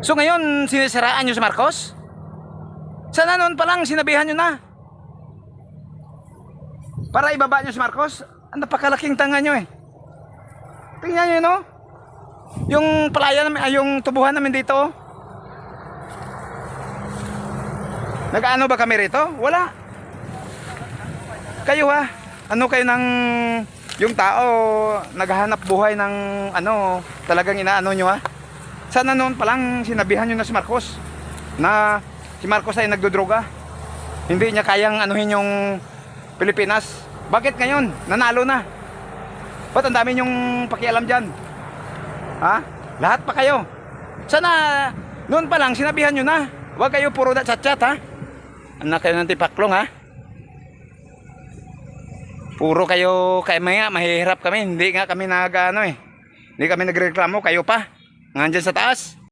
So ngayon, sinisiraan nyo si Marcos? Sana noon pa lang, sinabihan nyo na. Para ibaba nyo si Marcos? Ang napakalaking tanga nyo eh. Tingnan nyo yun, no? Yung palaya namin, yung tubuhan namin dito. Nag-ano ba kami rito? Wala. Kayo ha, ano kayo ng yung tao naghahanap buhay ng ano, talagang inaano nyo ha? Sana noon pa lang sinabihan nyo na si Marcos na si Marcos ay nagdodroga. Hindi niya kayang anuhin yung Pilipinas. Bakit ngayon? Nanalo na. Ba't ang dami nyong pakialam dyan? Ha? Lahat pa kayo. Sana noon pa lang sinabihan nyo na. Huwag kayo puro na chat-chat ha. Anak kayo ng tipaklong ha. Puro kayo, kaya maya, mahihirap kami. Hindi nga kami nag-ano eh. Hindi kami nagreklamo, kayo pa. Nandyan sa taas.